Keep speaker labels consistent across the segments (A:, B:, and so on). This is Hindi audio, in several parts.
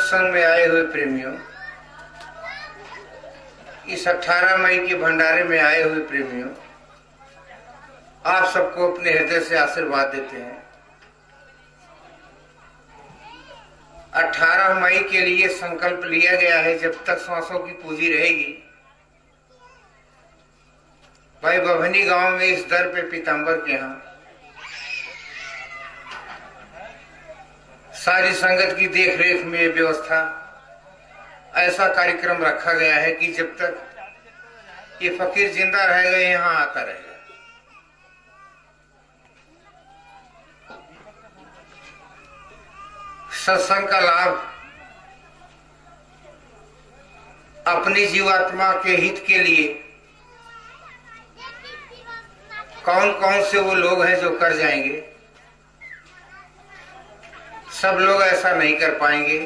A: सत्संग में आए हुए प्रेमियों, इस 18 मई के भंडारे में आए हुए प्रेमियों, आप सबको अपने हृदय से आशीर्वाद देते हैं। 18 मई के लिए संकल्प लिया गया है, जब तक सांसों की पूंजी रहेगी। भाई बभनी गांव में इस दर पे पीताम्बर के यहाँ सारी संगत की देख रेख में व्यवस्था ऐसा कार्यक्रम रखा गया है कि जब तक ये फकीर जिंदा रहेगा यहाँ आता रहेगा। सत्संग का लाभ अपनी जीवात्मा के हित के लिए कौन कौन से वो लोग हैं जो कर जाएंगे? सब लोग ऐसा नहीं कर पाएंगे।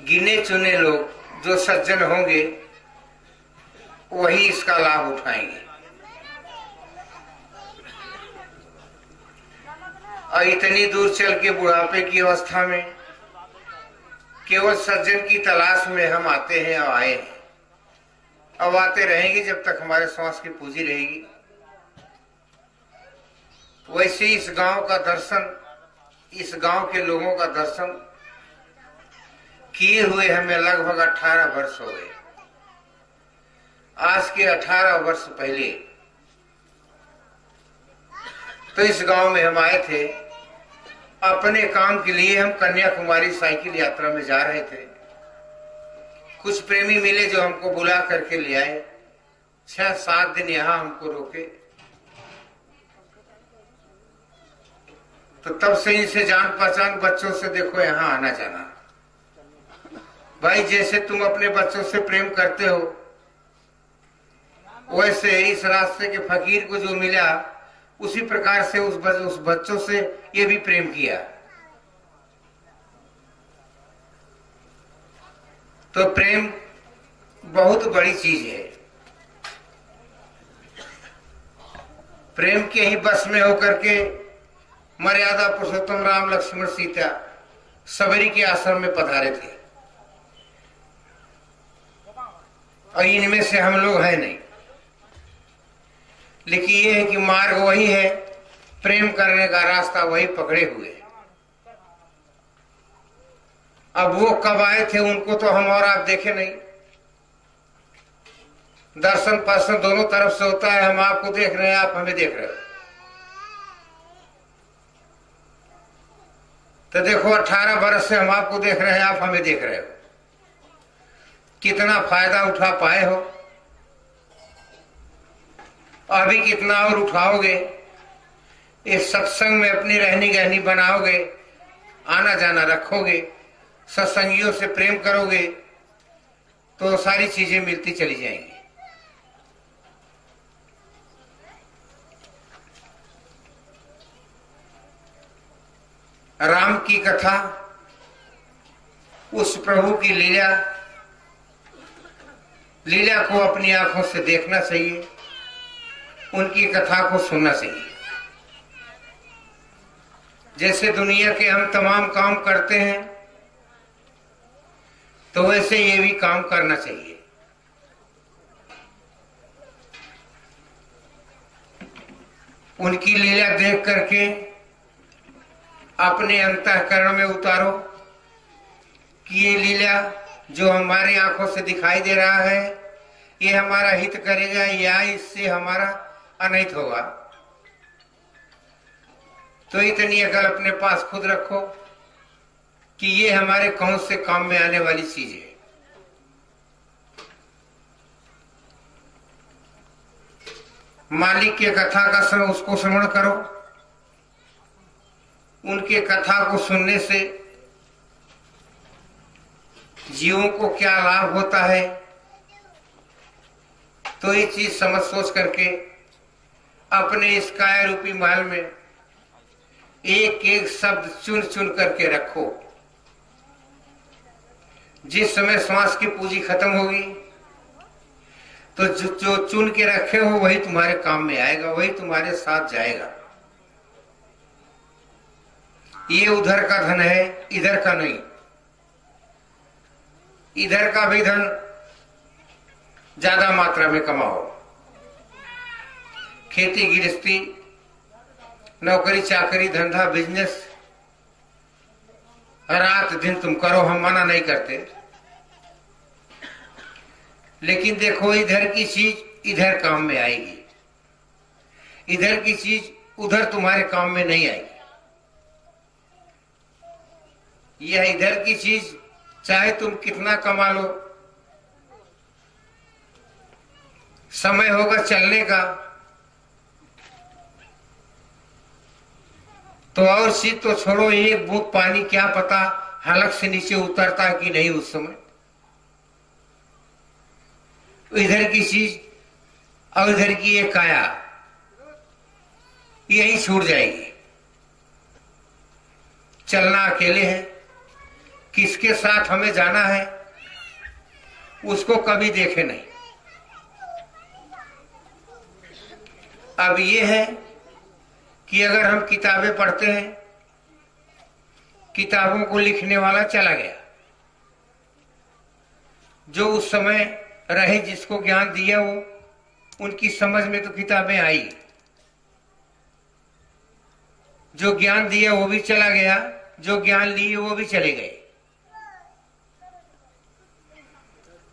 A: गिने चुने लोग जो सज्जन होंगे वही इसका लाभ उठाएंगे। और इतनी दूर चल के बुढ़ापे की अवस्था में केवल सज्जन की तलाश में हम आते हैं और आए हैं, अब आते रहेंगे जब तक हमारे श्वास की पूंजी रहेगी। वैसे इस गांव का दर्शन, इस गांव के लोगों का दर्शन किए हुए हमें लगभग 18 वर्ष हो गए। आज के 18 वर्ष पहले तो इस गांव में हम आए थे अपने काम के लिए। हम कन्याकुमारी साइकिल यात्रा में जा रहे थे। कुछ प्रेमी मिले जो हमको बुला करके ले आए। 6-7 दिन यहाँ हमको रोके। तो तब से इनसे जान पहचान, बच्चों से देखो यहाँ आना जाना। भाई जैसे तुम अपने बच्चों से प्रेम करते हो, वैसे इस रास्ते के फकीर को जो मिला उसी प्रकार से उस बच्चों से ये भी प्रेम किया। तो प्रेम बहुत बड़ी चीज है। प्रेम के ही बस में होकर के मर्यादा पुरुषोत्तम राम लक्ष्मण सीता सबरी के आश्रम में पधारे थे, और इनमें से हम लोग हैं नहीं। लेकिन ये है कि मार्ग वही है, प्रेम करने का रास्ता वही पकड़े हुए। अब वो कब आए थे उनको तो हम और आप देखे नहीं। दर्शन पर्शन दोनों तरफ से होता है। हम आपको देख रहे हैं, आप हमें देख रहे हो। तो देखो 18 वर्ष से हम आपको देख रहे हैं, आप हमें देख रहे हो। कितना फायदा उठा पाए हो, अभी कितना और उठाओगे। इस सत्संग में अपनी रहनी गहनी बनाओगे, आना जाना रखोगे, सत्संगियों से प्रेम करोगे, तो सारी चीजें मिलती चली जाएंगी। राम की कथा, उस प्रभु की लीला, लीला को अपनी आंखों से देखना चाहिए, उनकी कथा को सुनना चाहिए। जैसे दुनिया के हम तमाम काम करते हैं, तो वैसे ये भी काम करना चाहिए। उनकी लीला देख करके अपने अंतःकरण में उतारो कि ये लीला जो हमारी आंखों से दिखाई दे रहा है, ये हमारा हित करेगा या इससे हमारा अनहित होगा। तो इतनी अकल अपने पास खुद रखो कि ये हमारे कौन से काम में आने वाली चीज है। मालिक के कथा का समय उसको श्रवण करो। उनके कथा को सुनने से जीवों को क्या लाभ होता है, तो ये चीज समझ सोच करके अपने इस काया रूपी महल में एक एक शब्द चुन चुन करके रखो। जिस समय श्वास की पूंजी खत्म होगी तो जो चुन के रखे हो वही तुम्हारे काम में आएगा, वही तुम्हारे साथ जाएगा। ये उधर का धन है, इधर का नहीं। इधर का भी धन ज्यादा मात्रा में कमाओ। खेती गृहस्थी, नौकरी चाकरी, धंधा, बिजनेस रात दिन तुम करो, हम मना नहीं करते। लेकिन देखो, इधर की चीज इधर काम में आएगी, इधर की चीज उधर तुम्हारे काम में नहीं आएगी। यह इधर की चीज चाहे तुम कितना कमा लो, समय होगा चलने का तो और चीज तो छोड़ो, एक बूंद पानी क्या पता हलक से नीचे उतरता कि नहीं उस समय। इधर की चीज और इधर की ये काया यही छूट जाएगी। चलना अकेले है, किसके साथ हमें जाना है उसको कभी देखे नहीं। अब ये है कि अगर हम किताबें पढ़ते हैं, किताबों को लिखने वाला चला गया, जो उस समय रहे जिसको ज्ञान दिया वो उनकी समझ में तो किताबें आई, जो ज्ञान दिया वो भी चला गया, जो ज्ञान लिए वो भी चले गए।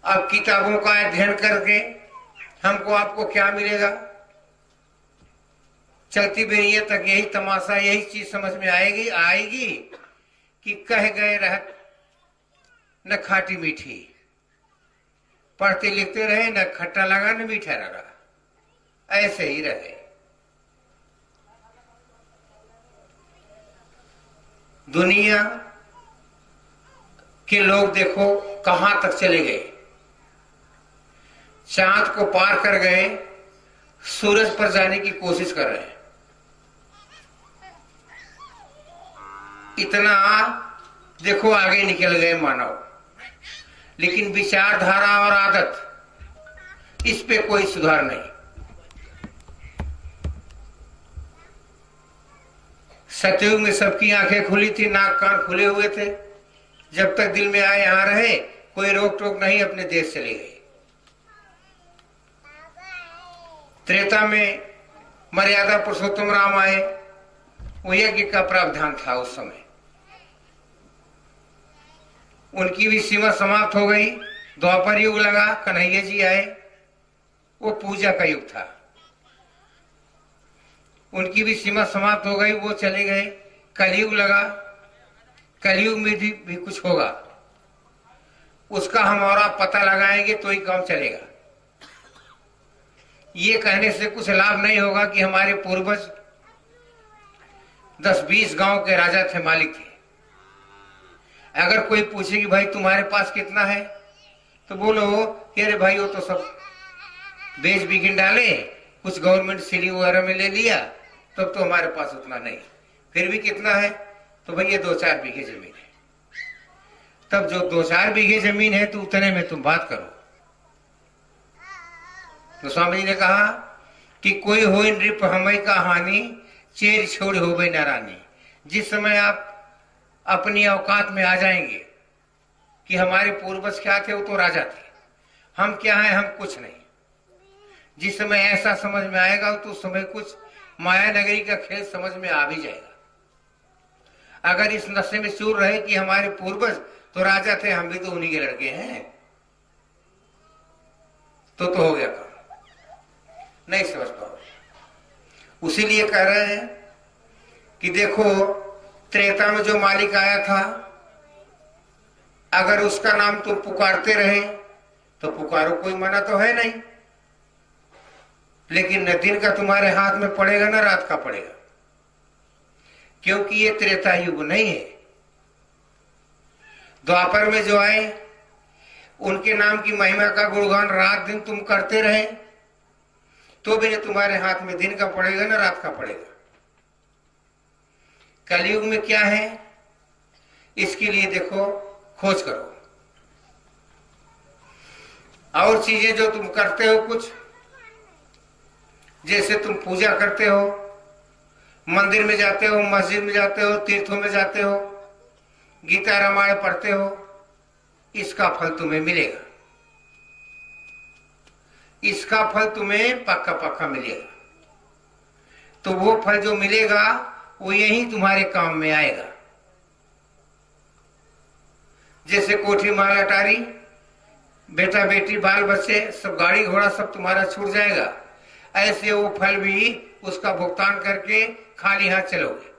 A: अब किताबों का अध्ययन करके हमको आपको क्या मिलेगा? चलती बेरिया तक यही तमाशा, यही चीज समझ में आएगी कि कह गए रहत न खाटी मीठी, पढ़ते लिखते रहे न खट्टा लगा न मीठा लगा, ऐसे ही रहे। दुनिया के लोग देखो कहां तक चले गए, चांद को पार कर गए, सूरज पर जाने की कोशिश कर रहे हैं। इतना देखो आगे निकल गए मानव, लेकिन विचारधारा और आदत इस पे कोई सुधार नहीं। सतयुग में सबकी आंखें खुली थी, नाक कान खुले हुए थे, जब तक दिल में आए यहां रहे, कोई रोक टोक नहीं, अपने देश चले गए। त्रेता में मर्यादा पुरुषोत्तम राम आए, वो यज्ञ का प्रावधान था उस समय, उनकी भी सीमा समाप्त हो गई। द्वापर युग लगा, कन्हैया जी आए, वो पूजा का युग था, उनकी भी सीमा समाप्त हो गई, वो चले गए। कलयुग लगा, कलयुग में भी कुछ होगा, उसका हम और आप पता लगाएंगे तो ही काम चलेगा। ये कहने से कुछ लाभ नहीं होगा कि हमारे पूर्वज 10-20 गांव के राजा थे, मालिक थे। अगर कोई पूछे कि भाई तुम्हारे पास कितना है, तो बोलो कि अरे भाई वो तो सब बेच बिकिन डाले, कुछ गवर्नमेंट सीढ़ी वगैरह में ले लिया, तब तो हमारे पास उतना नहीं। फिर भी कितना है? तो भैया 2-4 बीघे जमीन है। तब जो 2-4 बीघे जमीन है तो उतने में तुम बात करो। तो स्वामी जी ने कहा कि कोई हो नृप हमई का हानि, चेर छोड़ हो गई नारानी। जिस समय आप अपनी औकात में आ जाएंगे कि हमारे पूर्वज क्या थे, वो तो राजा थे, हम क्या हैं, हम कुछ नहीं। जिस समय ऐसा समझ में आएगा तो उस समय कुछ माया नगरी का खेल समझ में आ भी जाएगा। अगर इस नशे में चूर रहे कि हमारे पूर्वज तो राजा थे, हम भी तो उन्हीं के लड़के हैं, तो हो गया काम। नहीं समझ पाओ। उसीलिए कह रहे हैं कि देखो त्रेता में जो मालिक आया था, अगर उसका नाम तुम पुकारते रहे तो पुकारो, कोई मना तो है नहीं, लेकिन न दिन का तुम्हारे हाथ में पड़ेगा न रात का पड़ेगा, क्योंकि ये त्रेता युग नहीं है। द्वापर में जो आए उनके नाम की महिमा का गुणगान रात दिन तुम करते रहे तो भी न तुम्हारे हाथ में दिन का पड़ेगा न रात का पड़ेगा। कलयुग में क्या है, इसके लिए देखो खोज करो। और चीजें जो तुम करते हो कुछ, जैसे तुम पूजा करते हो, मंदिर में जाते हो, मस्जिद में जाते हो, तीर्थों में जाते हो, गीता रामायण पढ़ते हो, इसका फल तुम्हें मिलेगा, इसका फल तुम्हें पक्का पक्का मिलेगा। तो वो फल जो मिलेगा वो यही तुम्हारे काम में आएगा। जैसे कोठी महल अटारी, बेटा बेटी बाल बच्चे सब, गाड़ी घोड़ा सब तुम्हारा छूट जाएगा, ऐसे वो फल भी उसका भुगतान करके खाली हाथ चलोगे।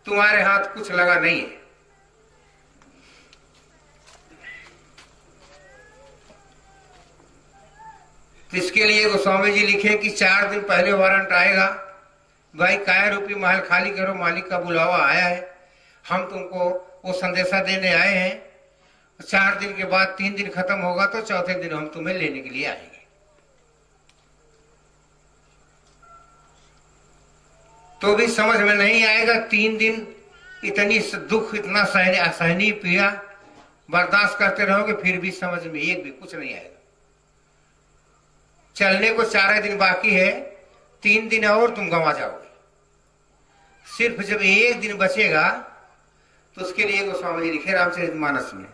A: तुम्हारे हाथ कुछ लगा नहीं है। तो इसके लिए गोस्वामी जी लिखे कि 4 दिन पहले वारंट आएगा, भाई काय रूपी महल खाली करो, मालिक का बुलावा आया है, हम तुमको वो संदेशा देने आए हैं। 4 दिन के बाद 3 दिन खत्म होगा तो चौथे दिन हम तुम्हें लेने के लिए आएंगे। तो भी समझ में नहीं आएगा। 3 दिन इतनी दुख, इतना असहनीय पीड़ा बर्दाश्त करते रहोगे, फिर भी समझ में एक भी कुछ नहीं आएगा। चलने को 4 दिन बाकी है, 3 दिन और तुम गंवा जाओगे। सिर्फ जब 1 दिन बचेगा तो उसके लिए गोस्वामी जी लिखे रामचरितमानस में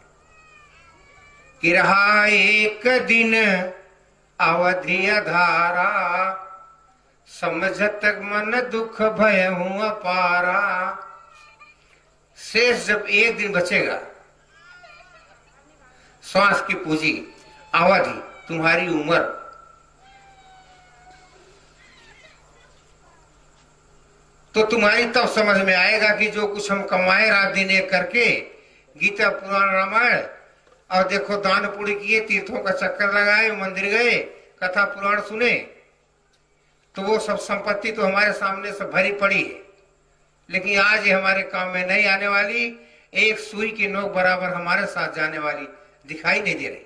A: कि रहा 1 दिन अवधि अधारा, समझत मन दुख भय हूं अपारा। शेष जब 1 दिन बचेगा, श्वास की पूंजी अवधि तुम्हारी उम्र, तो तुम्हारी तब समझ में आएगा कि जो कुछ हम कमाए रात दिन एक करके, गीता पुराण रामायण और देखो दान पुण्य किए, तीर्थों का चक्कर लगाए, मंदिर गए, कथा पुराण सुने, तो वो सब संपत्ति तो हमारे सामने सब भरी पड़ी है, लेकिन आज ये हमारे काम में नहीं आने वाली। एक सुई की नोक बराबर हमारे साथ जाने वाली दिखाई नहीं दे रही।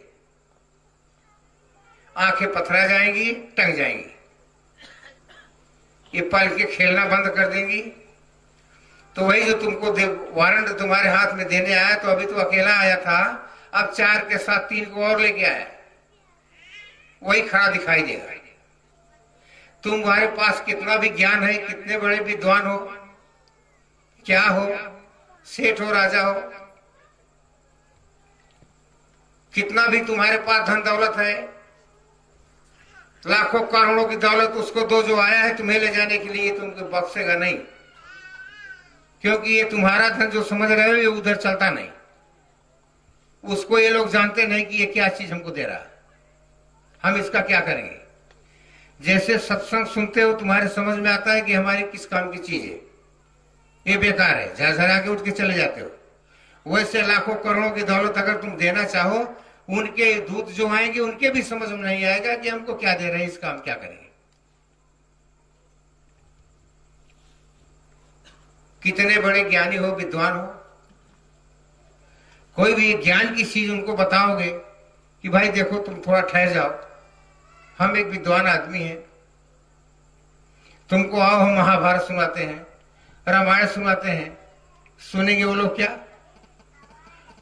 A: आंखें पथरा जाएंगी, टंग जाएंगी, ये पल के खेलना बंद कर देंगी। तो वही जो तुमको वारंट तुम्हारे हाथ में देने आया, तो अभी तो अकेला आया था, अब 4 के साथ 3 को और लेके आया, वही खड़ा दिखाई देगा। तुम्हारे पास कितना भी ज्ञान है, कितने बड़े विद्वान हो, क्या हो, सेठ हो, राजा हो, कितना भी तुम्हारे पास धन दौलत है, लाखों करोड़ों की दौलत उसको दो जो आया है तुम्हें ले जाने के लिए, तुमको बख्शेगा नहीं, क्योंकि ये तुम्हारा धन जो समझ रहे हो ये उधर चलता नहीं। उसको ये लोग जानते नहीं कि ये क्या चीज हमको दे रहा है, हम इसका क्या करेंगे। जैसे सत्संग सुनते हो तुम्हारे समझ में आता है कि हमारी किस काम की चीज है, ये बेकार है, झरझरा के उठ के चले जाते हो। वैसे लाखों करोड़ों की दौलत अगर तुम देना चाहो, उनके दूत जो आएंगे उनके भी समझ में नहीं आएगा कि हमको क्या दे रहे हैं, इसका हम क्या करेंगे। कितने बड़े ज्ञानी हो, विद्वान हो, कोई भी ज्ञान की चीज उनको बताओगे कि भाई देखो तुम थोड़ा ठहर जाओ, हम एक विद्वान आदमी हैं, तुमको आओ हम महाभारत सुनाते हैं, रामायण सुनाते हैं, सुनेंगे वो लोग क्या?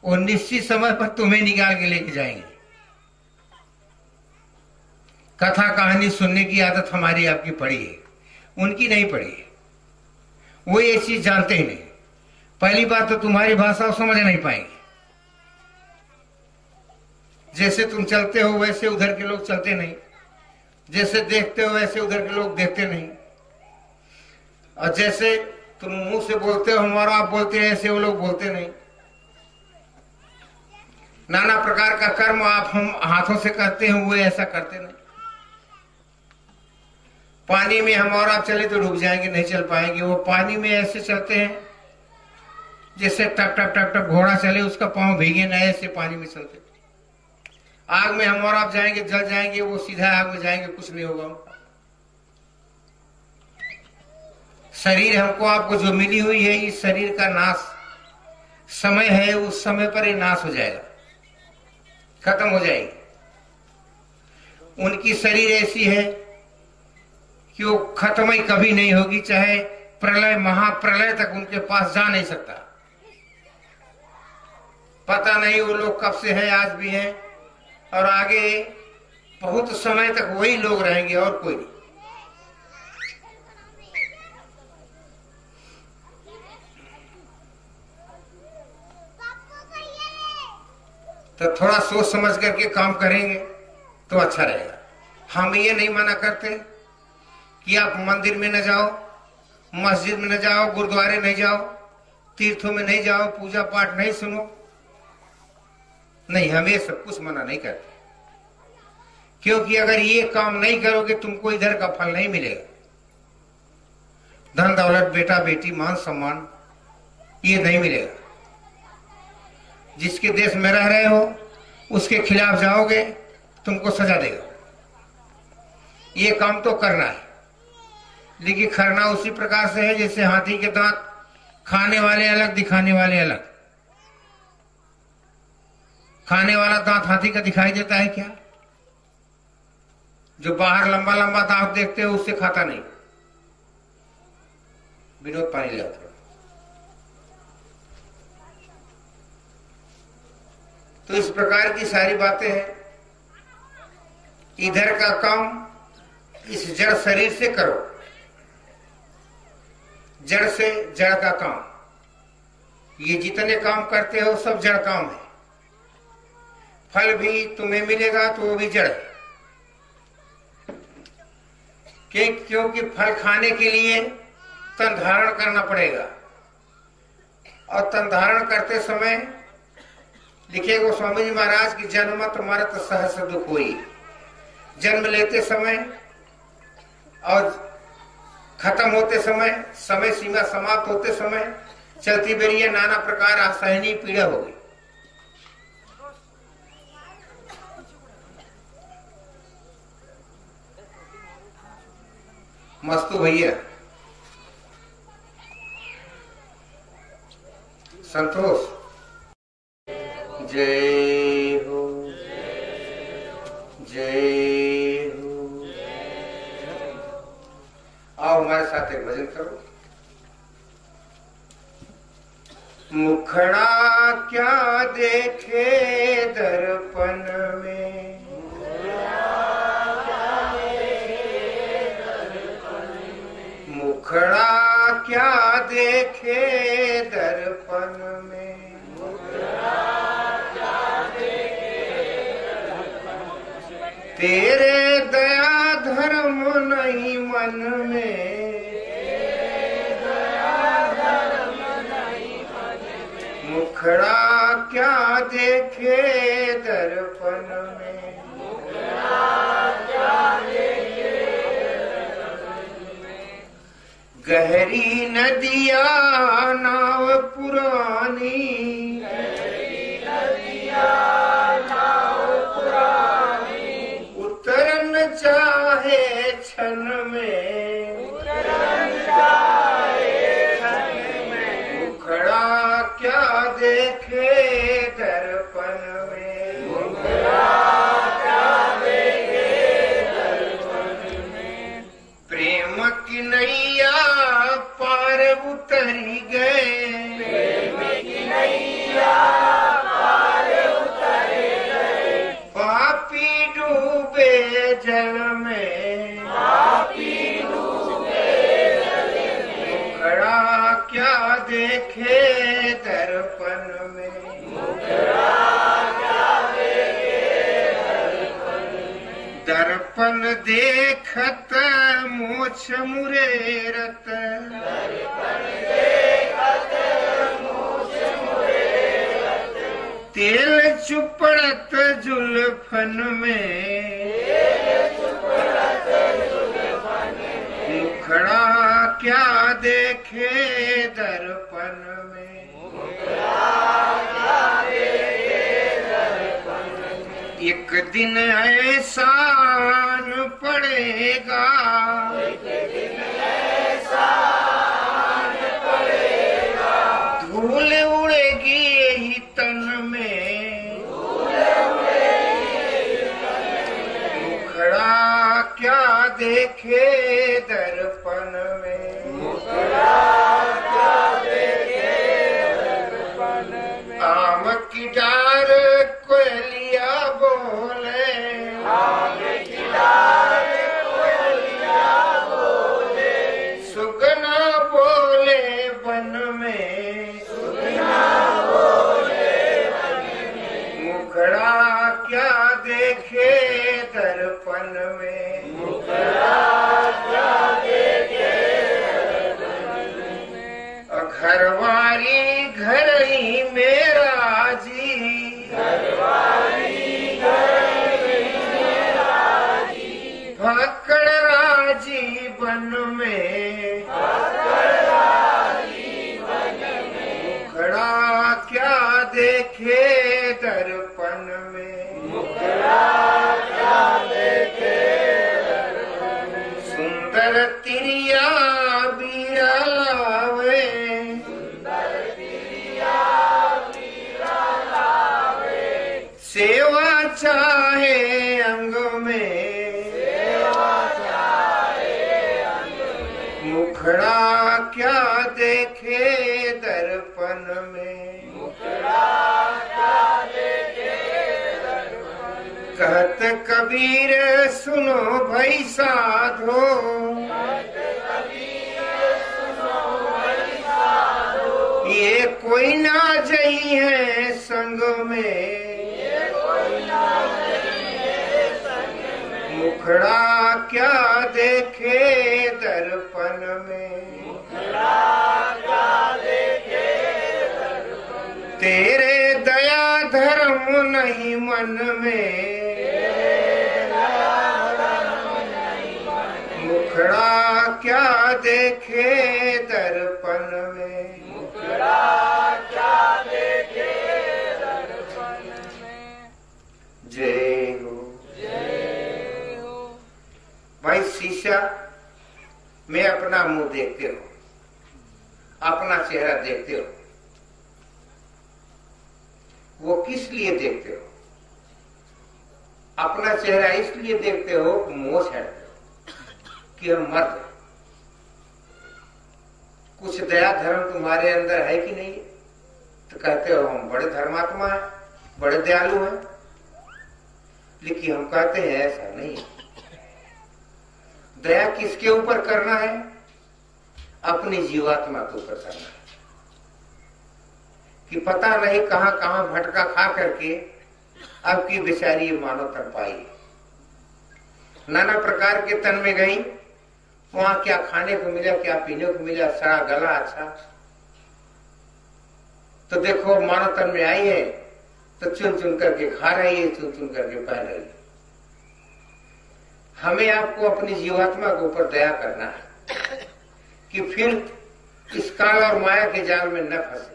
A: वो निश्चित समय पर तुम्हें निकाल के लेके जाएंगे। कथा कहानी सुनने की आदत हमारी आपकी पड़ी है, उनकी नहीं पड़ी है, वो ये चीज जानते ही नहीं। पहली बात तो तुम्हारी भाषा समझ नहीं पाएंगे, जैसे तुम चलते हो वैसे उधर के लोग चलते नहीं, जैसे देखते हो वैसे उधर के लोग देखते नहीं, और जैसे तुम मुंह से बोलते हो हमारा आप बोलते हैं, ऐसे वो लोग बोलते नहीं। नाना प्रकार का कर्म आप हम हाथों से करते हैं, वो ऐसा करते नहीं। पानी में हम और आप चले तो डूब जाएंगे, नहीं चल पाएंगे। वो पानी में ऐसे चलते हैं जैसे टप टप टप टप घोड़ा चले, उसका पांव भीगे ना, ऐसे पानी में चलते। आग में हम और आप जाएंगे, जल जाएंगे, वो सीधा आग में जाएंगे, कुछ नहीं होगा उनका। शरीर हमको आपको जो मिली हुई है, इस शरीर का नाश समय है, उस समय पर ये नाश हो जाएगा, खत्म हो जाएगी। उनकी शरीर ऐसी है कि वो खत्म ही कभी नहीं होगी, चाहे प्रलय महाप्रलय तक उनके पास जा नहीं सकता। पता नहीं वो लोग कब से हैं, आज भी हैं, और आगे बहुत समय तक वही लोग रहेंगे और कोई नहीं। तो थोड़ा सोच समझ करके काम करेंगे तो अच्छा रहेगा। हम ये नहीं मना करते कि आप मंदिर में न जाओ, मस्जिद में न जाओ, गुरुद्वारे नहीं जाओ, तीर्थों में नहीं जाओ, पूजा पाठ नहीं सुनो, नहीं, हम ये सब कुछ मना नहीं करते। क्योंकि अगर ये काम नहीं करोगे तुमको इधर का फल नहीं मिलेगा। धन दौलत, बेटा बेटी, मान सम्मान, ये नहीं मिलेगा। जिसके देश में रह रहे हो उसके खिलाफ जाओगे तुमको सजा देगा। ये काम तो करना है, लेकिन करना उसी प्रकार से है जैसे हाथी के दांत, खाने वाले अलग, दिखाने वाले अलग। खाने वाला दांत हाथी का दिखाई देता है क्या? जो बाहर लंबा लंबा दांत देखते हो उससे खाता नहीं। विनोद पानी ले आता। तो इस प्रकार की सारी बातें हैं। इधर का काम इस जड़ शरीर से करो, जड़ से जड़ का काम। ये जितने काम करते हो सब जड़ काम है। फल भी तुम्हें मिलेगा तो वो भी जड़ है। क्योंकि फल खाने के लिए तन धारण करना पड़ेगा, और तन धारण करते समय लिखे गोस्वामी जी महाराज की जन्मत मरत सहस दुख हुई। जन्म लेते समय और खत्म होते समय, समय सीमा समाप्त होते समय चलती बेरिए नाना प्रकार असहनीय पीड़ा होगी। मस्तु भैया, संतोष, जय हो, जय हो। आओ हमारे साथ एक भजन करो। मुखड़ा क्या देखे दर्पण में, मुखड़ा क्या देखे दर्पण में, तेरे दया धर्म नहीं मन में, मुखड़ा क्या देखे दर्पण में, गहरी नदिया नाव पुरानी, उतरन चाहे क्षण में, मुखड़ा क्या देखे दर्पण में, प्रेम की नैया पार उतरी गए, पापी डूबे जल में, मुखड़ा क्या देखे दर्पण में, दर्पण देखत मोछ मुरेरत, तेल चुपड़त जुल्फन में, मुखड़ा क्या देखे दर्पण में, एक दिन ऐसा न पड़ेगा, धूल उड़ेगी यही तन में, मुखड़ा क्या देखे दर्पण में, आम की डार कोयलिया बोले, सुगना बोले वन में, मुखड़ा नहीं मेरा जी, फक्कड़ राजी बन में, मुखड़ा क्या देखे दर्पण में, सुंदर तिरिया बिरावे, सेवा चाहे अंग में, मुखड़ा क्या देखे दर्पण में, कहत कबीर सुनो भई साधो, ये कोई ना जई है संग में, मुखड़ा क्या देखे दर्पण में, तेरे दया धर्म नहीं मन में, मुखड़ा क्या देखे दर्पण में, जय हो। भाई शीशा में अपना मुंह देखते हो, अपना चेहरा देखते हो, वो किस लिए देखते हो? अपना चेहरा इसलिए देखते हो मोह छेड़ते हो कि हम मर्द हैं। कुछ दया धर्म तुम्हारे अंदर है कि नहीं? तो कहते हो हम बड़े धर्मात्मा हैं, बड़े दयालु हैं। लेकिन हम कहते हैं ऐसा नहीं है। दया किसके ऊपर करना है? अपनी जीवात्मा के ऊपर करना है। कि पता नहीं कहां कहां भटका खा करके अब की बेचारी मानव तन पाई, नाना प्रकार के तन में गई, वहां क्या खाने को मिला, क्या पीने को मिला, सड़ा गला अच्छा, तो देखो मानव तन में आई है तो चुन चुन करके खा रही है, चुन चुन करके पहन रही है। हमें आपको अपनी जीवात्मा के ऊपर दया करना है कि फिर इस काल और माया के जाल में न फंसे।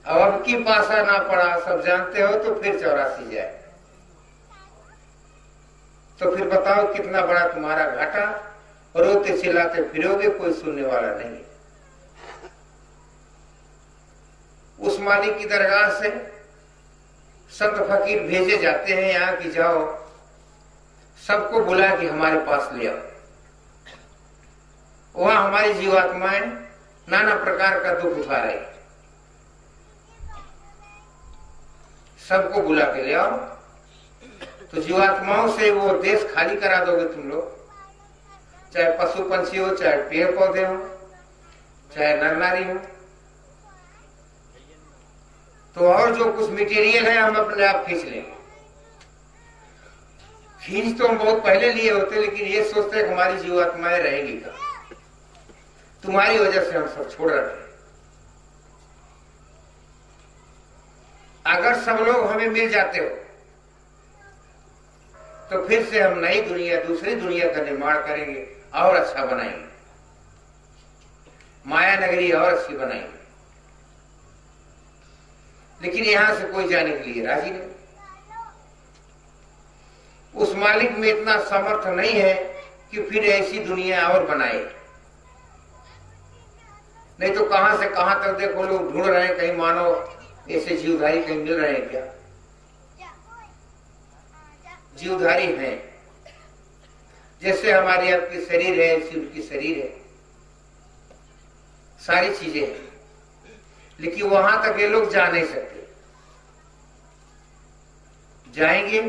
A: अब की पासा ना पड़ा, सब जानते हो, तो फिर 84 जाए, तो फिर बताओ कितना बड़ा तुम्हारा घाटा। रोते चिल्लाते फिरोगे, कोई सुनने वाला नहीं। उस मालिक की दरगाह से संत फकीर भेजे जाते हैं यहाँ की, जाओ सबको बुला के हमारे पास ले आओ। वहां हमारी जीवात्माएं नाना प्रकार का दुख उठा रही, सबको बुला के ले आओ। तो जीवात्माओं से वो देश खाली करा दोगे तुम लोग, चाहे पशु पंछी हो, चाहे पेड़ पौधे हो, चाहे नर नारी हो। तो और जो कुछ मटेरियल है हम अपने आप खींच लेंगे। खींच तो हम बहुत पहले लिए होते, लेकिन ये सोचते हैं कि हमारी जीवात्माएं रहेंगी क्या। तुम्हारी वजह से हम सब छोड़ रहे हैं। अगर सब लोग हमें मिल जाते हो तो फिर से हम नई दुनिया, दूसरी दुनिया का निर्माण करेंगे और अच्छा बनाएंगे, माया नगरी और अच्छी बनाएंगे। लेकिन यहां से कोई जाने के लिए राजी नहीं। उस मालिक में इतना समर्थ नहीं है कि फिर ऐसी दुनिया और बनाए। नहीं तो कहां से कहां तक देखो लोग ढूंढ रहे हैं, कहीं मानो ऐसे जीवधारी कहीं मिल रहे हैं क्या? जीवधारी हैं, जैसे हमारी आपकी शरीर है, ऐसी उनकी शरीर है, सारी चीजें हैं। लेकिन वहां तक ये लोग जा नहीं सकते। जाएंगे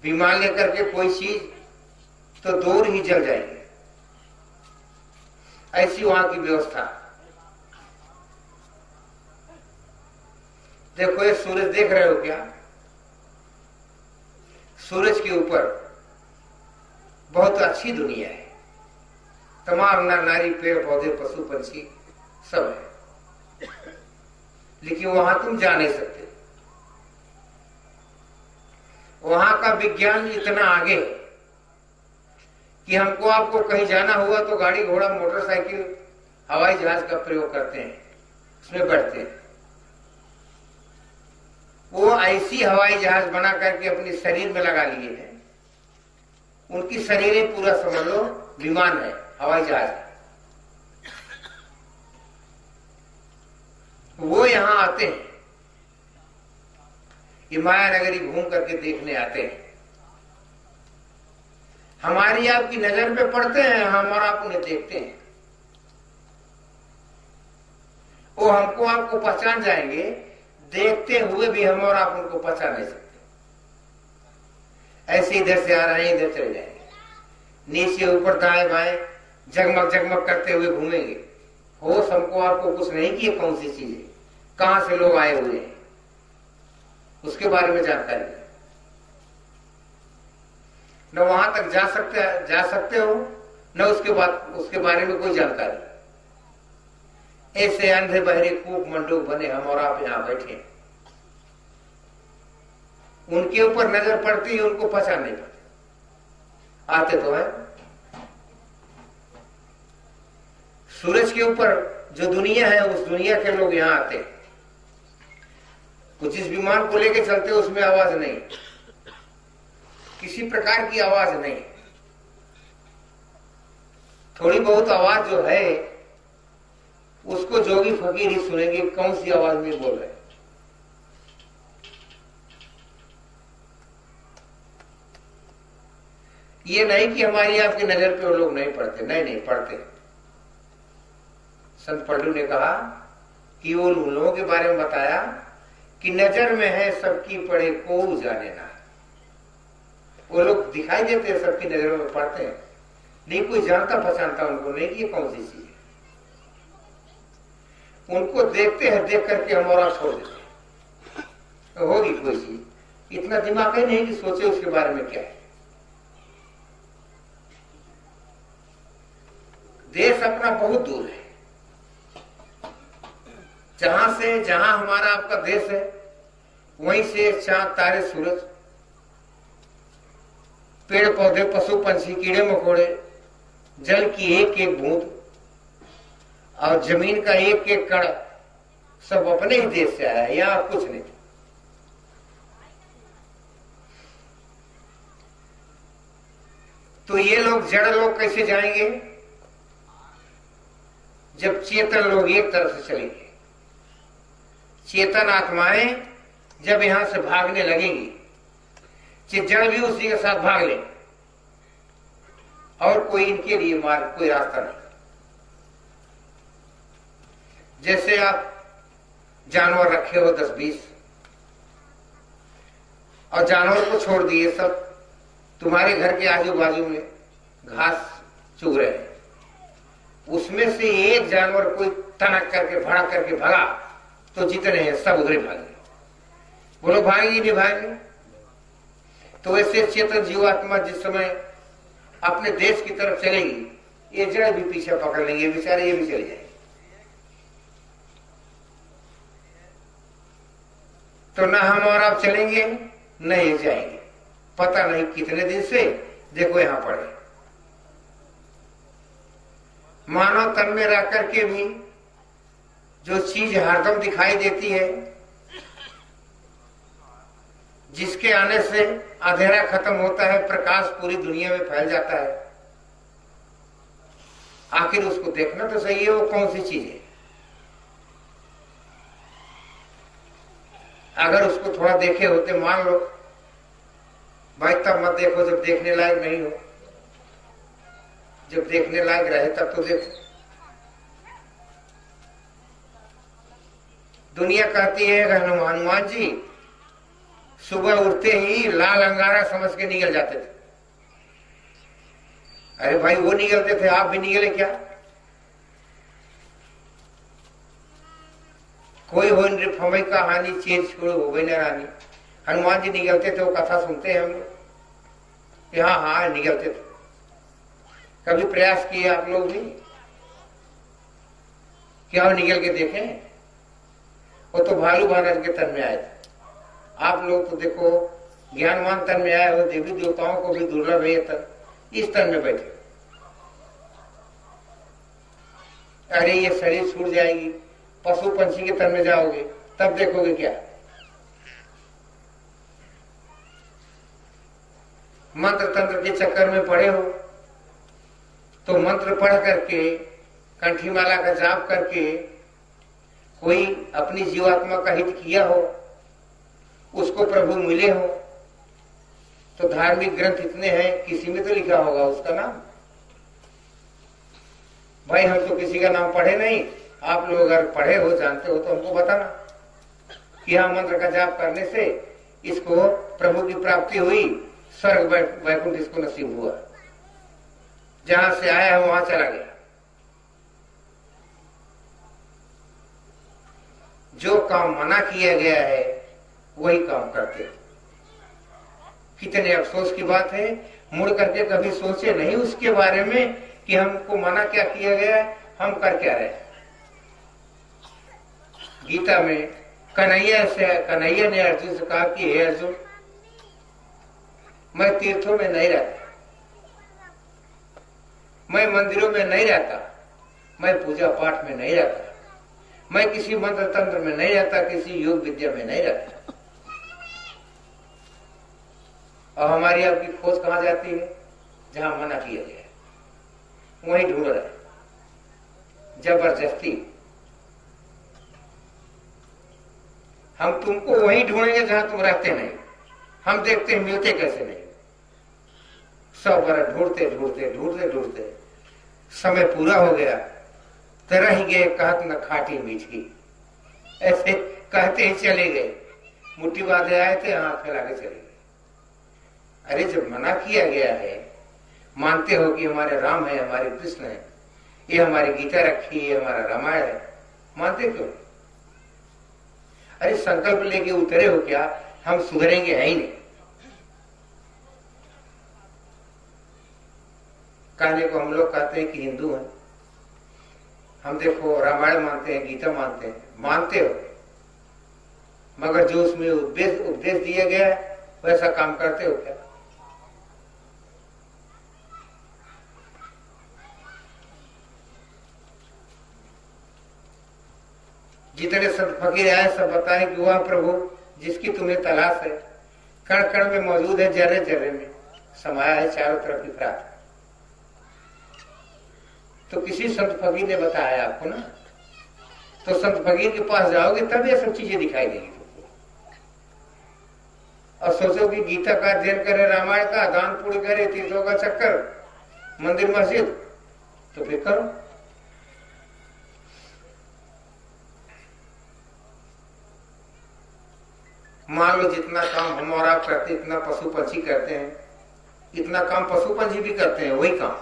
A: विमान लेकर के कोई चीज तो दूर ही जल जाएंगे, ऐसी वहां की व्यवस्था। देखो ये सूरज देख रहे हो क्या? सूरज के ऊपर बहुत अच्छी दुनिया है। तमाम नर नारी, पेड़ पौधे, पशु पंछी सब है, लेकिन वहां तुम जा नहीं सकते। वहां का विज्ञान इतना आगे कि हमको आपको कहीं जाना हुआ तो गाड़ी घोड़ा मोटरसाइकिल हवाई जहाज का प्रयोग करते हैं, उसमें बैठते हैं। वो ऐसी हवाई जहाज बना करके अपने शरीर में लगा लिए हैं, उनकी शरीर पूरा समझ लो विमान है, हवाई जहाज है। वो यहां आते हैं, ये माया नगरी घूम करके देखने आते हैं। हमारी आपकी नजर में पड़ते हैं, हम और आप उन्हें देखते हैं। वो हमको आपको पहचान जाएंगे, देखते हुए भी हम और आप उनको पहचान नहीं सकते। ऐसे इधर से आ रहे हैं, इधर चले जाएंगे, नीचे ऊपर दाएं बाएं जगमग जगमग करते हुए घूमेंगे। होश हमको आपको कुछ नहीं कि कौन सी चीज है, कहां से लोग आए हुए हैं, उसके बारे में जानकारी है। न वहां तक जा सकते हो, न उसके बारे में कोई जानकारी। ऐसे अंधे बहरे कूप मंडूक बने हम और आप यहां बैठे, उनके ऊपर नजर पड़ती है, उनको पहचान नहीं पाते। आते तो है सूरज के ऊपर जो दुनिया है, उस दुनिया के लोग यहां आते हैं। कुछ जिस विमान को लेके चलते हैं उसमें आवाज नहीं, किसी प्रकार की आवाज नहीं। थोड़ी बहुत आवाज जो है उसको जोगी फकीर ही सुनेंगे, कौन सी आवाज में बोल रहे। ये नहीं कि हमारी आपकी नजर पे वो लोग नहीं पढ़ते, नहीं पढ़ते। संत पल्लू ने कहा कि वो उन लोगों के बारे में बताया कि नजर में है सबकी पड़े को जाने ना। वो लोग दिखाई देते हैं, सबकी नजरों में पड़ते हैं, नहीं कोई जानता पहचानता उनको नहीं कि ये कौन सी चीज है। उनको देखते हैं, देख करके हम और छोड़ देते हैं। तो होगी कोई चीज, इतना दिमाग ही नहीं कि सोचे उसके बारे में क्या है। देश अपना बहुत दूर है, जहां हमारा आपका देश है, वहीं से चांद तारे सूरज पेड़ पौधे पशु पंछी कीड़े मकोड़े जल की एक एक बूंद और जमीन का एक एक कण सब अपने ही देश से आया है, यहां कुछ नहीं। तो ये लोग जड़ लोग कैसे जाएंगे जब चेतन लोग एक तरफ से चलेंगे। चेतन आत्माएं जब यहां से भागने लगेंगी, जड़ भी उसी के साथ भाग ले, और कोई इनके लिए मार्ग, कोई रास्ता नहीं। जैसे आप जानवर रखे हो 10-20 और जानवर को छोड़ दिए, सब तुम्हारे घर के आजू बाजू में घास चुग रहे हैं, उसमें से एक जानवर कोई तनक करके भड़क करके भगा तो जितने हैं सब उधर भागे। बोलो भागेगी नहीं भागेगी। तो वैसे चेतन जीवात्मा जिस समय अपने देश की तरफ चलेगी, ये जड़ भी पीछे पकड़ लेंगे, बेचारे ये भी चले जाएंगे। तो ना हम और आप चलेंगे, न ये जाएंगे। पता नहीं कितने दिन से देखो यहां पड़े। मानव तन में रह करके भी जो चीज हरदम दिखाई देती है, जिसके आने से अंधेरा खत्म होता है, प्रकाश पूरी दुनिया में फैल जाता है, आखिर उसको देखना तो सही है, वो कौन सी चीज है। अगर उसको थोड़ा देखे होते, मान लो भाई तब मत देखो जब देखने लायक नहीं हो, जब देखने लायक रहे तब तो देखो। दुनिया कहती है हनुमान जी सुबह उठते ही लाल अंगारा समझ के निकल जाते थे। अरे भाई वो निकलते थे, आप भी निकले क्या? कोई हो फमई का हानि चेत छोड़ो हो गई ना रानी। हनुमान जी निकलते थे, वो कथा सुनते हैं हम लोग। हाँ हाँ निकलते थे। कभी प्रयास किए आप लोग भी क्या वो निकल के देखे? वो तो भालू महाराज के तन में आए थे। आप लोग तो देखो ज्ञानवान तन में आए हो, देवी देवताओं को भी दुर्लभ है ये तन, इस तन में बैठे। अरे ये शरीर छूट जाएगी, पशु पंछी के तन में जाओगे तब देखोगे क्या? मंत्र तंत्र के चक्कर में पड़े हो तो मंत्र पढ़ करके, कंठी माला का जाप करके कोई अपनी जीवात्मा का हित किया हो, उसको प्रभु मिले हो, तो धार्मिक ग्रंथ इतने हैं, किसी में तो लिखा होगा उसका नाम। भाई हम तो किसी का नाम पढ़े नहीं, आप लोग अगर पढ़े हो, जानते हो तो हमको बताना कि हाँ मंत्र का जाप करने से इसको प्रभु की प्राप्ति हुई, स्वर्ग वैकुंठ इसको नसीब हुआ, जहां से आया है वहां चला गया। जो काम मना किया गया है वही काम करते हो। कितने अफसोस की बात है, मुड़ करके कभी सोचे नहीं उसके बारे में कि हमको मना क्या किया गया है, हम कर क्या रहे। गीता में कन्हैया ने अर्जुन से कहा कि हे अर्जुन, मैं तीर्थों में नहीं रहता, मैं मंदिरों में नहीं रहता, मैं पूजा पाठ में नहीं रहता, मैं किसी मंत्र तंत्र में नहीं रहता, किसी योग विद्या में नहीं रहता। और हमारी आपकी खोज कहां जाती है? जहां मना किया गया है वहीं ढूंढ रहे, जबरदस्ती। हम तुमको वहीं ढूंढेंगे जहां तुम रहते नहीं। हम देखते हैं मिलते कैसे नहीं। 100 बरस ढूंढते ढूंढते ढूंढते ढूंढते समय पूरा हो गया, तो रह गए कहत न खाटी मीठी, ऐसे कहते ही चले गए। मुट्ठी बांधे आए थे, हाथ फैला के चले गए। अरे जब मना किया गया है, मानते हो कि हमारे राम है, हमारे कृष्ण है, ये हमारी गीता रखी है, हमारा रामायण है, मानते क्यों? अरे संकल्प लेके उतरे हो क्या? हम सुधरेंगे है ही नहीं। कहने को हम लोग कहते हैं कि हिंदू हैं, हम देखो रामायण मानते हैं, गीता मानते हैं, मानते हो, मगर जो उसमें उपदेश दिया गया है वैसा काम करते हो क्या? जितने संत फकीर आए सब बताए कि वह प्रभु जिसकी तुम्हें तलाश है, कण कण में मौजूद है, जर्रे जर्रे में समाया है, चारों तरफ की प्रार्थना। तो किसी संत फकीर ने बताया आपको ना, तो संत फकीर के पास जाओगे तब ये सब चीजें दिखाई देंगी तुमको। और सोचो कि गीता का अध्ययन करे, रामायण का, दान पुण्य करे, तीर्थों का चक्कर, मंदिर मस्जिद, तो फिर करो। मान लो जितना काम हम और आप करते हैं, इतना पशु पंछी करते हैं, इतना काम पशु पंछी भी करते हैं। वही काम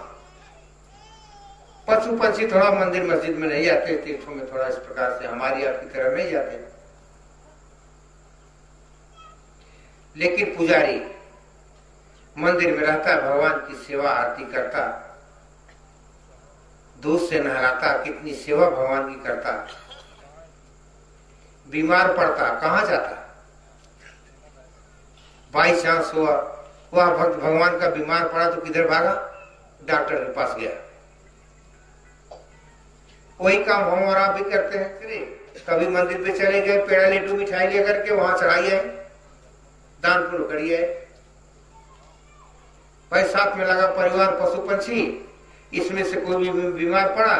A: पशु पंछी थोड़ा मंदिर मस्जिद में नहीं जाते, तीर्थों में थोड़ा इस प्रकार से हमारी आपकी तरह नहीं जाते। लेकिन पुजारी मंदिर में रहता, भगवान की सेवा आरती करता, दूध से नहलाता, कितनी सेवा भगवान की करता। बीमार पड़ता कहां जाता? बाई चांस हुआ वह भक्त भगवान का बीमार पड़ा तो किधर भागा? डॉक्टर के पास गया। वही काम हम और आप भी करते हैं। कभी मंदिर पे चले गए, पेड़ा लेटू मिठाई लेकर के वहां चढ़ाइए, दान पुण्य करिए। भाई साथ में लगा परिवार, पशु पंछी, इसमें से कोई भी बीमार पड़ा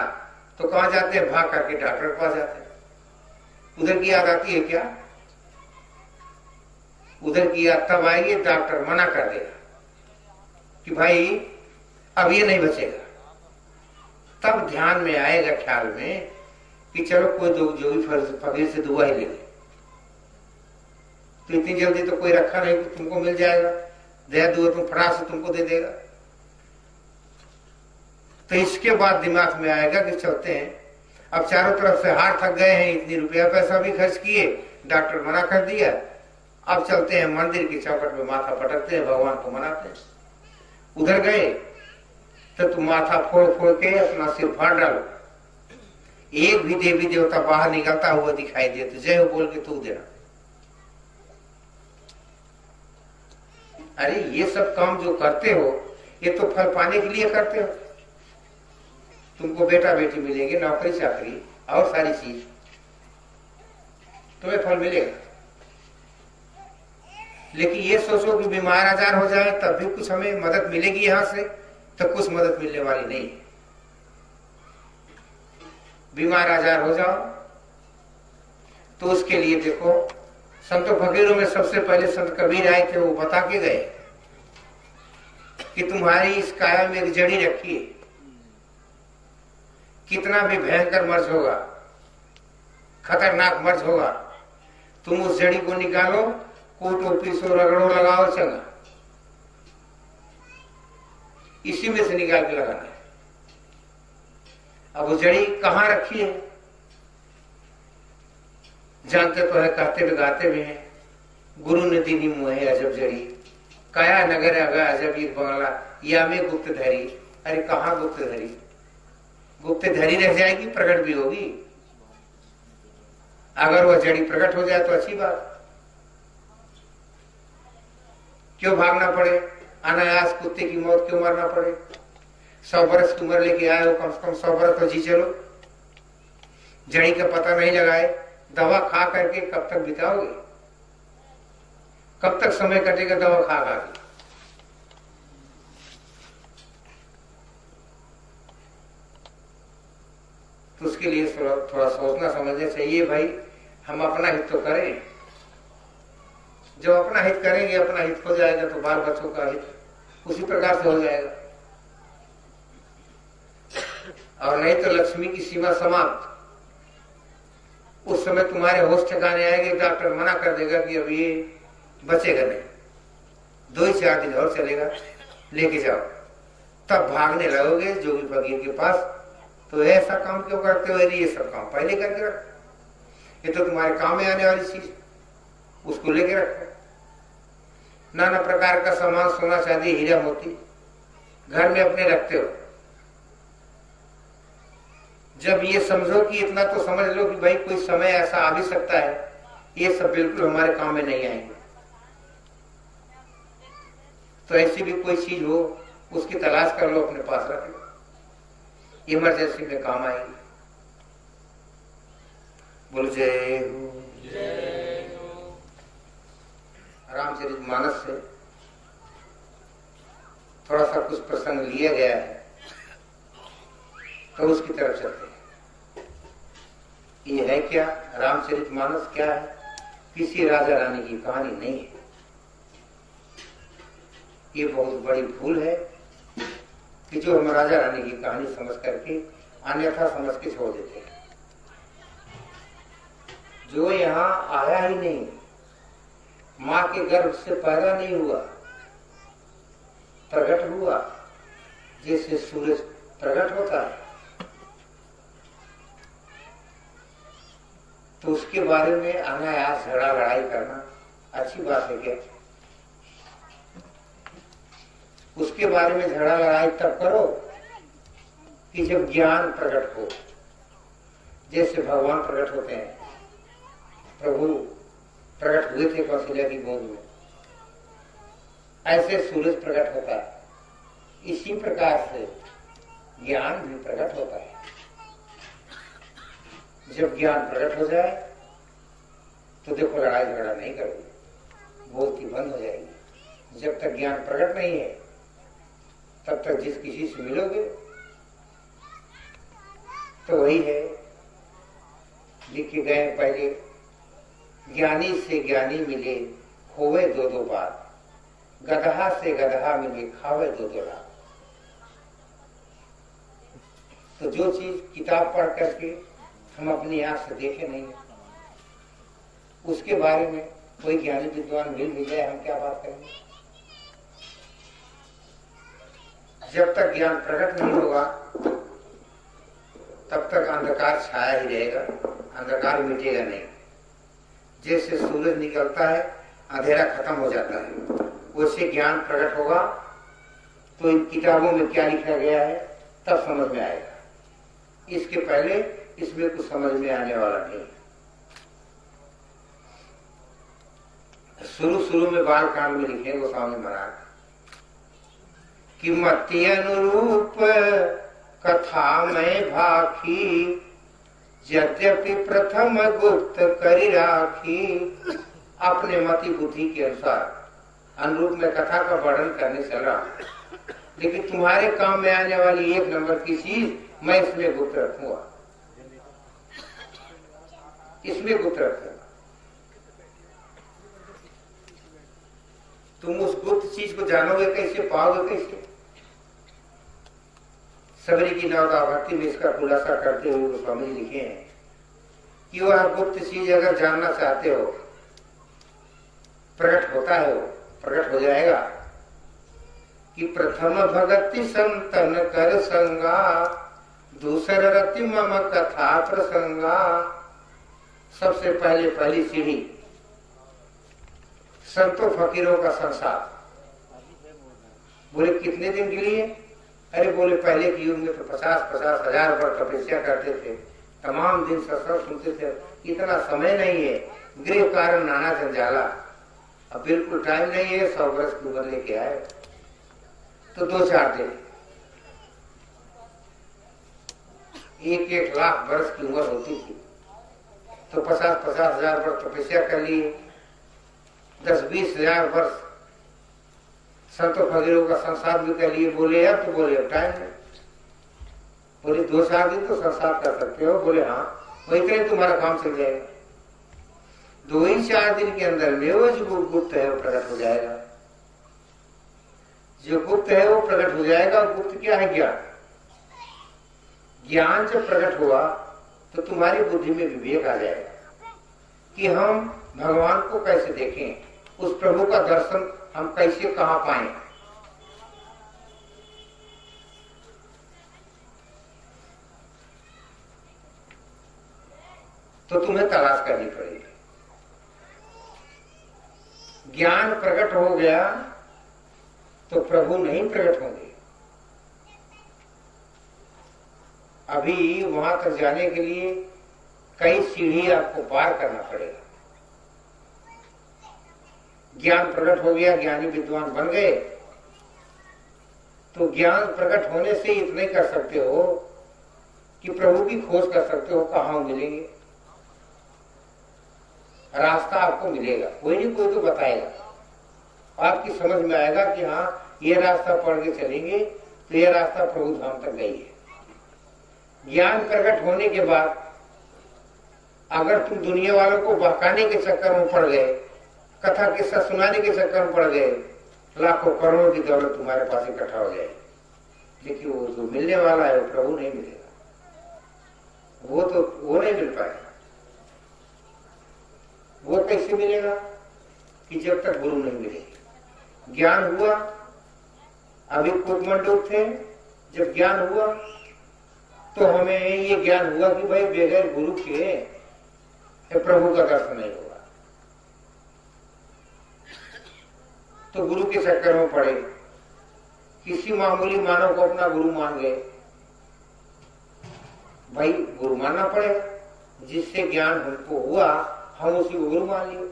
A: तो कहां जाते हैं? भाग करके डॉक्टर के पास जाते हैं। उधर की याद आती है क्या? उधर की याद तब आएगी डॉक्टर मना कर देगा कि भाई अब ये नहीं बचेगा। तब ध्यान में आएगा, ख्याल में, कि चलो कोई जोगी फकीर से दुआ ही ले ले। तो इतनी जल्दी तो कोई रखा नहीं कि तुमको मिल जाएगा, दया दुआ तुम फटाक से तुमको दे देगा। तो इसके बाद दिमाग में आएगा कि चलते हैं, अब चारों तरफ से हार थक गए हैं, इतनी रुपया पैसा भी खर्च किए, डॉक्टर मना कर दिया, अब चलते हैं मंदिर की चौखट में माथा पटकते हैं, भगवान को मनाते हैं। उधर गए तो तुम माथा फोड़ फोड़ के अपना सिर फाड़ डालो, एक भी देवी देवता बाहर निकलता हुआ दिखाई दे तो जय हो बोल के तू देना। अरे ये सब काम जो करते हो ये तो फल पाने के लिए करते हो। तुमको बेटा बेटी मिलेंगे, नौकरी चाकरी और सारी चीज, तुम्हें फल मिलेगा। लेकिन ये सोचो कि बीमार आजार हो जाए तब भी कुछ हमें मदद मिलेगी यहां से, तो कुछ मदद मिलने वाली नहीं है। बीमार आजार हो जाओ तो उसके लिए देखो, संतों फकीरों में सबसे पहले संत कबीर आए थे, वो बता के गए कि तुम्हारी इस काया में एक जड़ी रखी है, कितना भी भयंकर मर्ज होगा, खतरनाक मर्ज होगा, तुम उस जड़ी को निकालो, कूटो पीसो रगड़ो लगाओ चंगा, इसी में से निकाल के लगाना है। अब वो जड़ी कहां रखी है जानते तो है, कहते भी गाते भी हैं, गुरु ने दीनी मोहे अजब जड़ी, काया नगर अगा अजब ये बंगला, या में गुप्त धरी। अरे कहां गुप्त धरी? गुप्त धरी रह जाएगी, प्रकट भी होगी। अगर वह जड़ी प्रकट हो जाए तो अच्छी बात, क्यों भागना पड़े, अनायास कुत्ते की मौत क्यों मरना पड़े। 100 बरस की उम्र लेके आए हो, कम से कम 100 बरस तो जी चलो। जड़ी का पता नहीं लगाए, दवा खा करके कब तक बिताओगे, कब तक समय कटेगा दवा खा खा के। तो उसके लिए थोड़ा सोचना समझना चाहिए भाई, हम अपना हित तो करें। जब अपना हित करेंगे, अपना हित हो जाएगा तो बाल बच्चों का हित उसी प्रकार से हो जाएगा, और नहीं तो लक्ष्मी की सीमा समाप्त। उस समय तुम्हारे होश ठिकाने आएंगे, डॉक्टर मना कर देगा कि अब ये बचेगा नहीं, 2-4 दिन और चलेगा, लेके जाओ। तब भागने लगोगे जोगी फकीर के पास, तो ऐसा काम क्यों करते हो, ये सब काम पहले करके रखो, ये तो तुम्हारे काम में आने वाली चीज, उसको लेके रखो। नाना प्रकार का सामान, सोना चांदी हीरा मोती घर में अपने रखते हो। जब ये समझो कि इतना तो समझ लो कि भाई कोई समय ऐसा आ भी सकता है, ये सब बिल्कुल हमारे काम में नहीं आएंगे, तो ऐसी भी कोई चीज हो उसकी तलाश कर लो, अपने पास रख लो, इमरजेंसी में काम आएगी। बोलो जय हो। रामचरितमानस से थोड़ा सा कुछ प्रसंग लिया गया है, तो उसकी तरफ चलते हैं। ये है क्या रामचरितमानस? क्या है? किसी राजा रानी की कहानी नहीं है। ये बहुत बड़ी भूल है कि जो हम राजा रानी की कहानी समझ करके अन्यथा समझ के छोड़ देते हैं। जो यहाँ आया ही नहीं, माँ के गर्भ से पैदा नहीं हुआ, प्रकट हुआ जैसे सूरज प्रकट होता है, तो उसके बारे में अनायास झगड़ा लड़ाई करना अच्छी बात है क्या? उसके बारे में झगड़ा लड़ाई तब करो कि जब ज्ञान प्रकट हो, जैसे भगवान प्रकट होते हैं। प्रभु प्रकट हुए थे कौशल्या की गोद में, ऐसे सूरज प्रकट होता है। इसी प्रकार से ज्ञान भी प्रकट होता है। जब ज्ञान प्रकट हो जाए तो देखो लड़ाई झगड़ा नहीं करोगे, बोलती बंद हो जाएगी। जब तक ज्ञान प्रकट नहीं है तब तक जिस किसी से मिलोगे तो वही है, लिखे गए पहले, ज्ञानी से ज्ञानी मिले खोवे 2-2 बार, गदहा से गदहा मिले खावे 2-2 लाख। तो जो चीज किताब पढ़ करके हम अपनी आंख से देखे नहीं, उसके बारे में कोई ज्ञानी विद्वान मिल भी जाए, हम क्या बात करेंगे? जब तक ज्ञान प्रकट नहीं होगा तब तक अंधकार छाया ही रहेगा, अंधकार मिटेगा नहीं। जैसे सूरज निकलता है अंधेरा खत्म हो जाता है, वैसे ज्ञान प्रकट होगा तो इन किताबों में क्या लिखा गया है तब समझ में आएगा। इसके पहले इसमें कुछ समझ में आने वाला नहीं। शुरू में बाल कांड में लिखे गोस्वामी महाराज कि मति अनुरूप कथा में भाखी, यद्यपि प्रथम गुप्त करी राखी। अपने मति बुद्धि के अनुसार अनुरूप में कथा का वर्णन करने चल रहा, लेकिन तुम्हारे काम में आने वाली एक नंबर की चीज मैं इसमें गुप्त रखूंगा, इसमें गुप्त रखूंगा। तुम उस गुप्त चीज को जानोगे कैसे, पाओगे कैसे? सबरी की नवदा भक्ति में इसका खुलासा करते हुए वो स्वामी लिखे हैं कि वह गुप्त चीज अगर जानना चाहते हो, प्रकट होता है, वो प्रकट हो जाएगा कि प्रथम भगति संतन कर संगा, दूसर रति मम कथा प्रसंगा। सबसे पहली सीढ़ी संतों फकीरों का संसार। बोले कितने दिन के लिए? अरे बोले पहले के युग में तो 50-50 हजार वर्ष तपस्या करते थे, तमाम दिन सत्संग सुनते थे, इतना समय नहीं है, गृह कारण नाना जंजाला, अब बिल्कुल टाइम नहीं है, 100 वर्ष की उम्र लेके आए तो 2-4 दिन, 1-1 लाख वर्ष की उम्र होती थी तो 50-50 हजार वर्ष तपस्या कर लिए, 10-20 हजार वर्ष संतों फकीरों का संसार भी कर लिए। बोले अब तो बोले अब टाइम नहीं। बोले 2-4 दिन तो संसार कर सकते हो? बोले हाँ, वही करें तुम्हारा काम चल जाएगा। 2-4 दिन के अंदर में वो जो गुप्त है वो प्रकट हो जाएगा, जो गुप्त है वो प्रकट हो जाएगा। गुप्त क्या है? ज्ञान। ज्ञान जब प्रकट हुआ तो तुम्हारी बुद्धि में विवेक आ जाएगा कि हम भगवान को कैसे देखें, उस प्रभु का दर्शन हम कैसे कहां पाएं। तो तुम्हें तलाश करनी पड़ेगी। ज्ञान प्रकट हो गया तो प्रभु नहीं प्रकट होंगे। अभी वहां तक जाने के लिए कई सीढ़ी आपको पार करना पड़ेगा। ज्ञान प्रकट हो गया, ज्ञानी विद्वान बन गए, तो ज्ञान प्रकट होने से इतना ही कर सकते हो कि प्रभु की खोज कर सकते हो, कहाँ मिलेंगे, रास्ता आपको मिलेगा, कोई नहीं कोई तो बताएगा, आपकी समझ में आएगा कि हाँ ये रास्ता पढ़ के चलेंगे तो ये रास्ता प्रभु धाम तक गई है। ज्ञान प्रकट होने के बाद अगर तुम दुनिया वालों को बहकाने के चक्कर में पड़ गए, कथा किस्सा सुनाने के चक्कर में पड़ गए, लाखों करोड़ों की दौलत तुम्हारे पास इकट्ठा हो जाए, लेकिन वो जो मिलने वाला है वो प्रभु नहीं मिलेगा, वो नहीं मिल पाएगा। वो कैसे मिलेगा? कि जब तक गुरु नहीं मिलेगी। ज्ञान हुआ, अभी कुटमंडूक थे, जब ज्ञान हुआ तो हमें ये ज्ञान हुआ कि भाई बगैर गुरु के प्रभु का दर्शन नहीं होगा। तो गुरु के चक्कर में पड़े, किसी मामूली मानव को अपना गुरु मान गए। भाई गुरु मानना पड़ेगा, जिससे ज्ञान हमको हुआ हम उसी को गुरु मान लिए।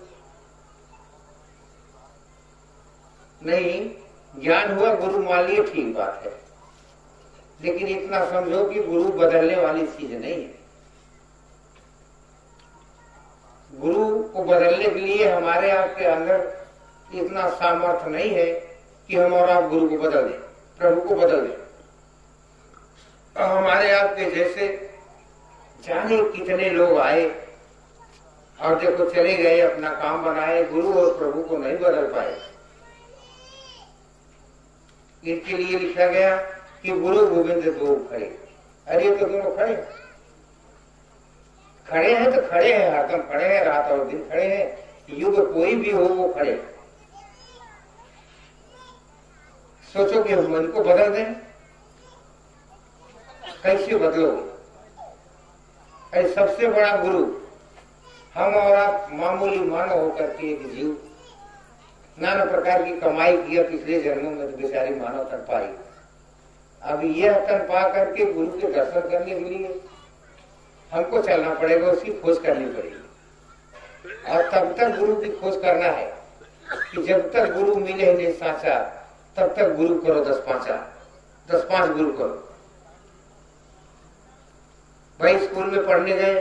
A: नहीं, ज्ञान हुआ गुरु मान लिए, ठीक बात है, लेकिन इतना समझो कि गुरु बदलने वाली चीज नहीं है। गुरु को बदलने के लिए हमारे आपके अंदर इतना सामर्थ्य नहीं है कि हम और आप गुरु को बदल दें, प्रभु को बदल दें। हमारे आपके जैसे जाने कितने लोग आए और देखो चले गए, अपना काम बनाए, गुरु और प्रभु को नहीं बदल पाए। इसके लिए लिखा गया कि गुरु गोविंद दो खड़े। अरे तो दोनों खड़े हैं तो खड़े हैं, हरदम खड़े हैं, रात और दिन खड़े हैं, युग कोई भी हो वो खड़े। सोचो कि हम मन को बदल दें, कैसे बदलोगे? अरे सबसे बड़ा गुरु हम और आप मामूली मानव होकर के एक जीव, नाना प्रकार की कमाई किया पिछले जन्मों में तो बेचारी मानव तन पाई। अब यह तन पा करके गुरु के दर्शन करने के लिए हमको चलना पड़ेगा, उसकी खोज करनी पड़ेगी। और तब तक गुरु की खोज करना है कि जब तक गुरु मिले नहीं साचा, तब तक गुरु करो 10-5 गुरु करो। भाई स्कूल में पढ़ने गए,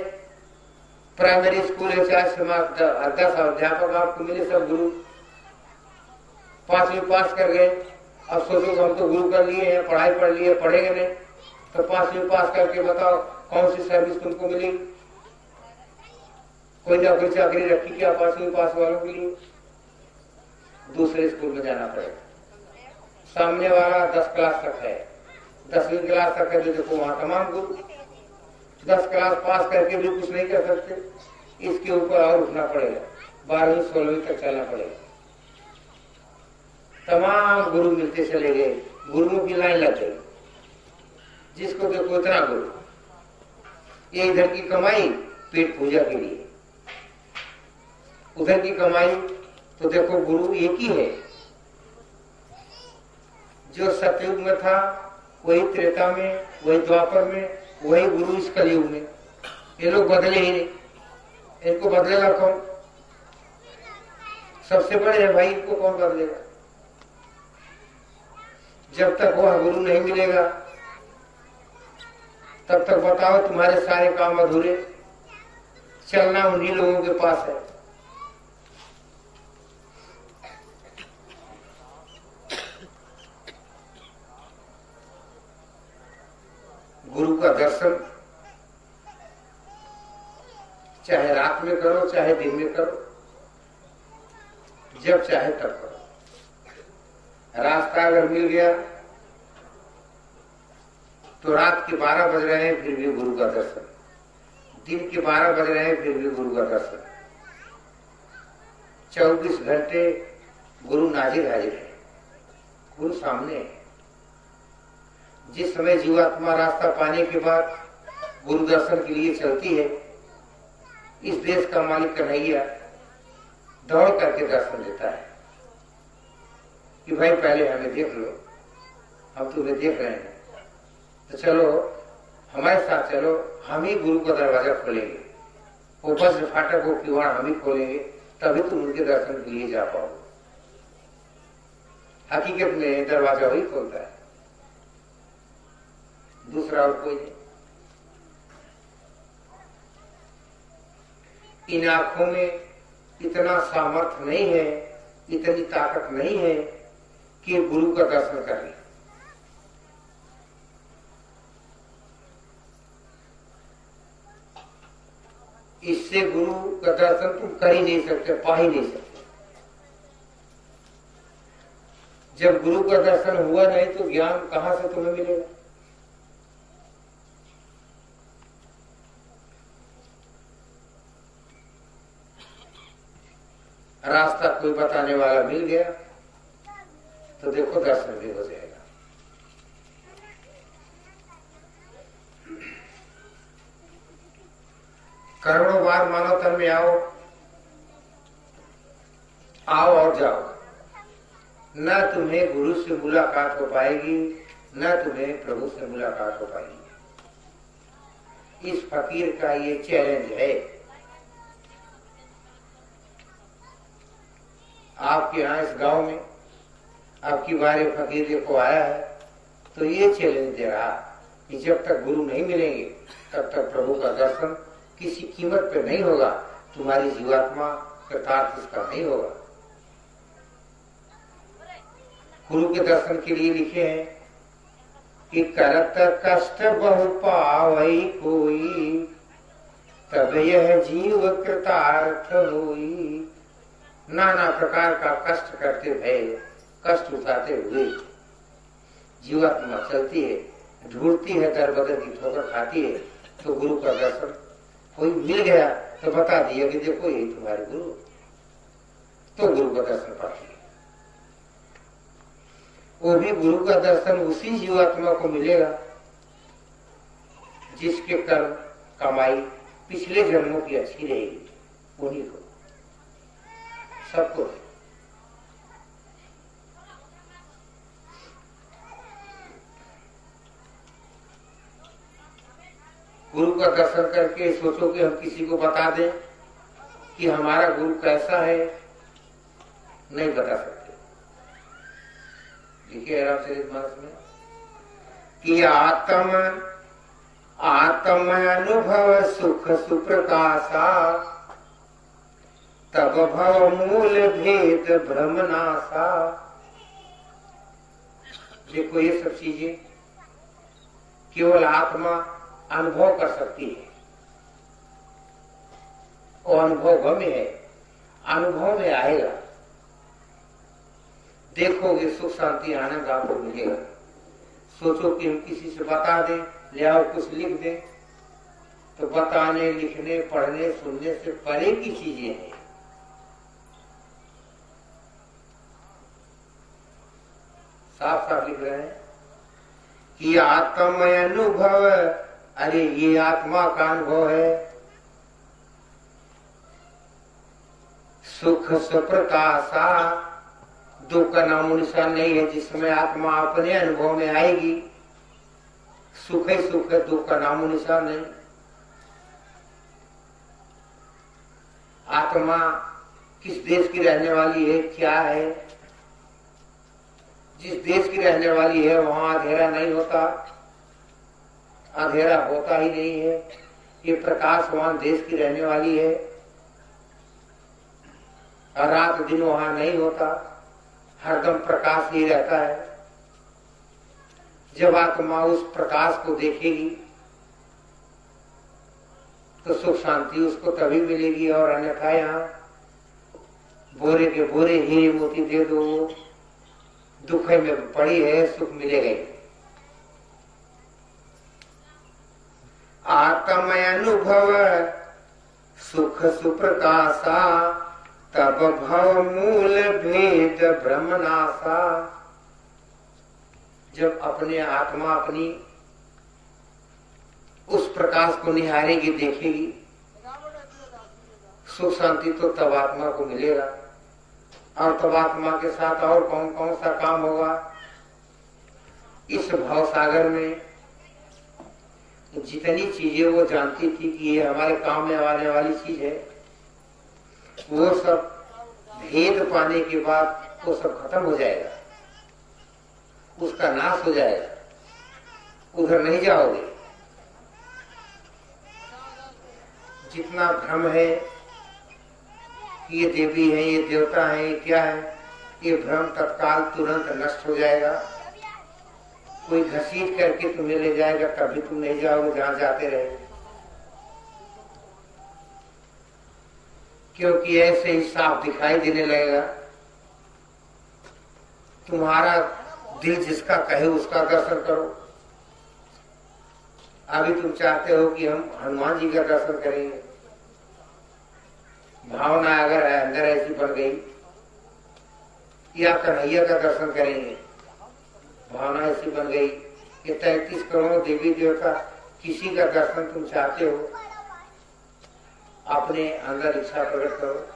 A: प्राइमरी स्कूल है, 10 अध्यापक आपको मिले, सब गुरु। 5वीं पास कर गए, अब सोचो हम तो गुरु कर लिए हैं, पढ़ाई पढ़ लिए, पढ़ेंगे नहीं, तो 5वीं पास करके बताओ कौन सी सर्विस तुमको मिलेगी? कोई नौकरी चाकरी रखी क्या 5वीं पास वालों के लिए? दूसरे स्कूल में जाना पड़ेगा। सामने वाला 10 क्लास तक है, 10वीं क्लास तक है, तो देखो वहां तमाम गुरु। 10 क्लास पास करके भी कुछ नहीं कर सकते, इसके ऊपर और उठना पड़ेगा, 12वीं 16वीं तक चलना पड़ेगा। तमाम गुरु मिलते चले गए, गुरुओं की लाइन लग गई, जिसको देखो इतना गुरु। ये इधर की कमाई पेट पूजा के लिए, उधर की कमाई तो देखो गुरु एक ही है। जो सतयुग में था वही त्रेता में, वही द्वापर में, वही गुरु इस कलयुग में। ये लोग बदले ही नहीं, इनको बदलेगा कौन? सबसे बड़े है भाई, इनको कौन बदलेगा? जब तक वह गुरु नहीं मिलेगा तब तक बताओ तुम्हारे सारे काम अधूरे। चलना उन्हीं लोगों के पास है। गुरु का दर्शन चाहे रात में करो चाहे दिन में करो, जब चाहे तब करो। रास्ता अगर मिल गया तो रात के 12 बज रहे हैं फिर भी गुरु का दर्शन, दिन के 12 बज रहे हैं फिर भी गुरु का दर्शन। 24 घंटे गुरु नाजिर हाजिर है, गुरु सामने है। जिस समय जीवात्मा रास्ता पाने के बाद गुरु दर्शन के लिए चलती है, इस देश का मालिक कन्हैया दौड़ करके दर्शन देता है कि भाई पहले हमें देख लो, हम तुम्हें देख रहे हैं, तो चलो हमारे साथ चलो, हम ही गुरु का दरवाजा खोलेंगे, वो वज्र फाटक वो किवाड़ हम ही खोलेंगे, तभी तुम उनके दर्शन के लिए जा पाओगे। हकीकत में दरवाजा वही खोलता है, दूसरा और कोई नहीं। इन आंखों में इतना सामर्थ्य नहीं है, इतनी ताकत नहीं है कि गुरु का दर्शन कर ले। इससे गुरु का दर्शन तुम कर ही नहीं सकते, पा ही नहीं सकते। जब गुरु का दर्शन हुआ नहीं तो ज्ञान कहां से तुम्हें मिलेगा? रास्ता कोई बताने वाला मिल गया तो देखो दर्शन भी हो जाएगा। करोड़ों बार मानव तन में आओ और जाओ, न तुम्हें गुरु से मुलाकात हो पाएगी, न तुम्हें प्रभु से मुलाकात हो पाएगी। इस फकीर का ये चैलेंज है। आपके यहाँ इस गांव में आपकी बारे फकीर देखो आया है, तो ये चैलेंज दे रहा कि जब तक गुरु नहीं मिलेंगे तब तक प्रभु का दर्शन किसी कीमत पे नहीं होगा, तुम्हारी जीवात्मा कृतार्थ इसका नहीं होगा। गुरु के दर्शन के लिए लिखे हैं कि करत कष्ट बहु पावई कोई, तब यह जीव कृतार्थ होई। नाना प्रकार का कष्ट करते हुए, कष्ट उठाते हुए जीवात्मा चलती है, ढूंढती है, दर बदर की ठोकर खाती है, तो गुरु का दर्शन कोई मिल गया तो बता दिया कि देखो यही तुम्हारे गुरु, तो गुरु का दर्शन पाती है। वो भी गुरु का दर्शन उसी जीवात्मा को मिलेगा जिसके कर्म कमाई पिछले जन्मों की अच्छी रहेगी, उन्हीं को, सबको। गुरु का दर्शन करके सोचो कि हम किसी को बता दें कि हमारा गुरु कैसा है, नहीं बता सकते। देखिए रामचरितमानस में कि आत्म अनुभव सुख सुप्रकाशा, तब भव मूल भेद भ्रमनाशा। देखो ये सब चीजें केवल आत्मा अनुभव कर सकती है, और अनुभव गम्य है, अनुभव में आएगा। देखोगे सुख शांति आनंद आपको मिलेगा। सोचो कि हम किसी से बता दें, ले आओ कुछ लिख दें, तो बताने लिखने पढ़ने सुनने से परे की चीजें हैं। साफ साफ लिख रहे हैं कि आत्म अनुभव, अरे ये आत्मा का अनुभव है। सुख सुप्रकाशा, दुख का नामो निशान नहीं है जिसमें आत्मा अपने अनुभव में आएगी। सुख ही सुख है, दुख का नामो निशान नहीं। आत्मा किस देश की रहने वाली है, क्या है? जिस देश की रहने वाली है वहां अंधेरा नहीं होता, अंधेरा होता ही नहीं है। ये प्रकाशवान देश की रहने वाली है, और रात दिन वहां नहीं होता, हरदम प्रकाश ही रहता है। जब आत्मा उस प्रकाश को देखेगी तो सुख शांति उसको तभी मिलेगी, और अन्यथा यहाँ बोरे के बोरे हीरे मोती दे दो, दुख में पड़ी है, सुख मिलेगा ही। आत्म अनुभव सुख सुप्रकाशा, तब भव मूल भेद भ्रमनाशा। जब अपने आत्मा अपनी उस प्रकाश को निहारेगी, देखेगी, सुख शांति तो तब आत्मा को मिलेगा। और तब आत्मा के साथ और कौन कौन सा काम होगा? इस भाव सागर में जितनी चीजें वो जानती थी कि ये हमारे काम में आने वाली चीज है, वो सब भेद पाने के बाद वो सब खत्म हो जाएगा, उसका नाश हो जाएगा, उधर नहीं जाओगे। जितना भ्रम है कि ये देवी है, ये देवता है, ये क्या है, ये भ्रम तत्काल तुरंत नष्ट हो जाएगा। कोई घसीट करके तुम्हें ले जाएगा तभी तुम नहीं जाओगे जहां जाते रहे, क्योंकि ऐसे ही साफ दिखाई देने लगेगा। तुम्हारा दिल जिसका कहे उसका दर्शन करो। अभी तुम चाहते हो कि हम हनुमान जी का दर्शन करेंगे, भावना अगर अंदर ऐसी बन गई, या कन्हैया का दर्शन करेंगे, भावना ऐसी बन गई कि 33 करोड़ देवी देवता किसी का दर्शन तुम चाहते हो, अपने अंदर इच्छा प्रकट करो।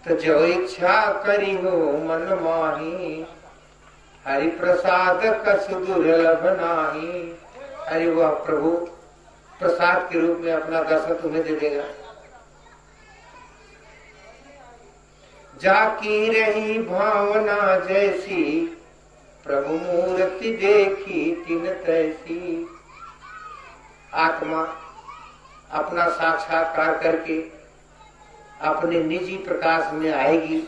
A: तो जो इच्छा करी हो मन माही, हरि प्रसाद कस दुर्लभ नाही। अरे वह प्रभु प्रसाद के रूप में अपना दर्शन तुम्हें दे देगा। जाकी रही भावना जैसी, प्रभु मूर्ति देखी तिन तैसी। आत्मा अपना साक्षात्कार करके अपने निजी प्रकाश में आएगी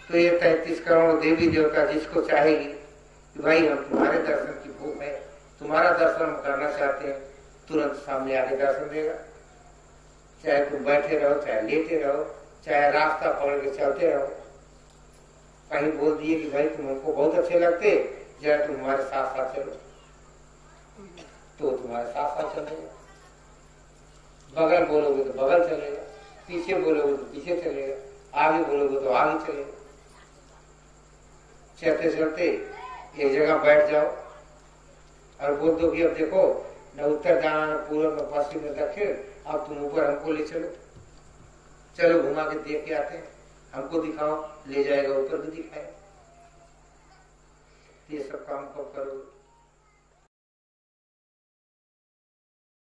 A: तो ये 33 करोड़ देवी देवता जिसको चाहेगी कि भाई हम तुम्हारे दर्शन की भूख है, तुम्हारा दर्शन हम करना चाहते हैं, तुरंत सामने आके दर्शन देगा। चाहे तुम बैठे रहो, चाहे लेटे रहो, चाहे रास्ता पकड़ के चलते रहो। कहीं बोल दिए कि भाई तुम हमको बहुत अच्छे लगते, जरा तुम हमारे साथ साथ चलो, तो तुम्हारे साथ साथ चलेगा। बगल बोलोगे तो बगल चलेगा, पीछे बोलोगे तो पीछे चलेगा, आगे बोलोगे तो आगे चलेगा। चलते चलते एक जगह बैठ जाओ और बोल दो कि अब देखो न उत्तर जाना, न पूर्व, न पश्चिम, न दक्षिण, अब तुम ऊपर हमको ले चलो, चलो घुमा के देख के आते हैं, हमको दिखाओ, ले जाएगा ऊपर भी दिखाए। ये सब काम कब करो?